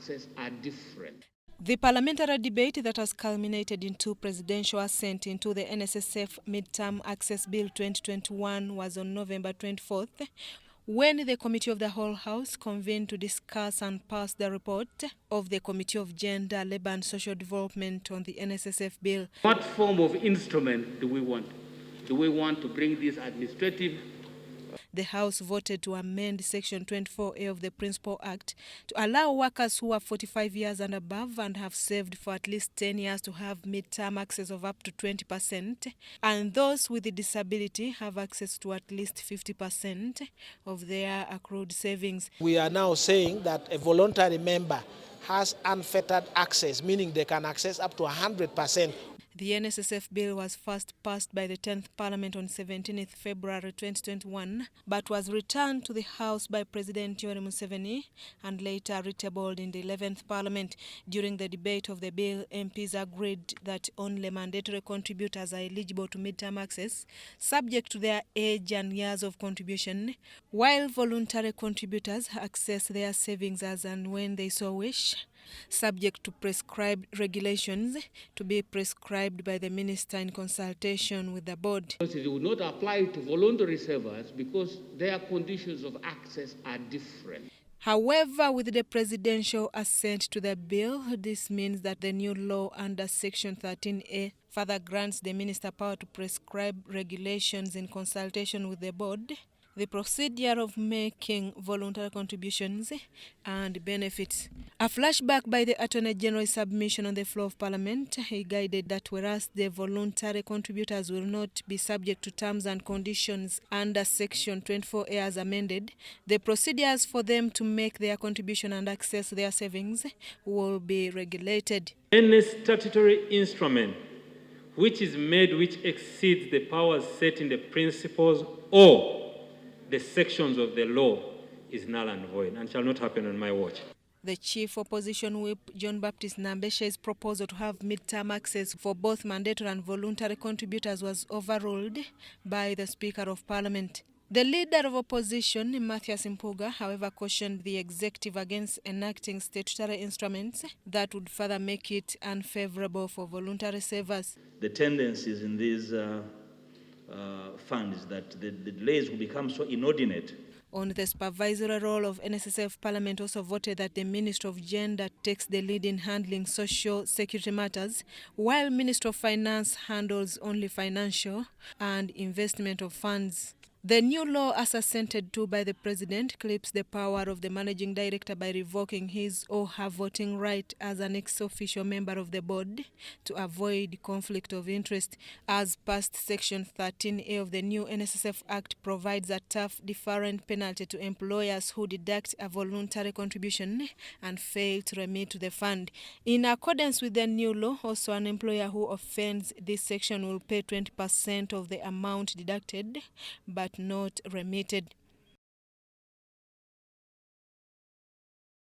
access are different. The parliamentary debate that has culminated into presidential assent into the NSSF Midterm Access Bill 2021 was on November 24th, when the Committee of the Whole House convened to discuss and pass the report of the Committee of Gender, Labour and Social Development on the NSSF Bill. What form of instrument do we want? Do we want to bring this administrative? The House voted to amend Section 24A of the Principal Act to allow workers who are 45 years and above and have served for at least 10 years to have midterm access of up to 20%, and those with a disability have access to at least 50% of their accrued savings. We are now saying that a voluntary member has unfettered access, meaning they can access up to 100%. The NSSF bill was first passed by the 10th Parliament on 17th February 2021, but was returned to the House by President Museveni and later retabled in the 11th Parliament. During the debate of the bill, MPs agreed that only mandatory contributors are eligible to midterm access, subject to their age and years of contribution, while voluntary contributors access their savings as and when they so wish, subject to prescribed regulations to be prescribed by the minister in consultation with the board. It will not apply to voluntary savers because their conditions of access are different. However, with the presidential assent to the bill, this means that the new law under Section 13A further grants the minister power to prescribe regulations in consultation with the board, the procedure of making voluntary contributions and benefits. A flashback by the Attorney General's submission on the floor of Parliament, he guided that whereas the voluntary contributors will not be subject to terms and conditions under Section 24A as amended, the procedures for them to make their contribution and access their savings will be regulated. Any statutory instrument which is made which exceeds the powers set in the principles or the sections of the law is null and void and shall not happen on my watch. The Chief Opposition Whip, John Baptist Nambeshe's proposal to have midterm access for both mandatory and voluntary contributors was overruled by the Speaker of Parliament. The Leader of Opposition, Mathias Mpuga, however, cautioned the executive against enacting statutory instruments that would further make it unfavorable for voluntary savers. The tendencies in these funds that the delays will become so inordinate. On the supervisory role of NSSF, Parliament also voted that the Minister of Gender takes the lead in handling social security matters, while Minister of Finance handles only financial and investment of funds. The new law, as assented to by the President, clips the power of the Managing Director by revoking his or her voting right as an ex-officio member of the board to avoid conflict of interest. As past Section 13A of the new NSSF Act provides a tough deferment penalty to employers who deduct a voluntary contribution and fail to remit to the fund. In accordance with the new law, also an employer who offends this section will pay 20% of the amount deducted, but not remitted.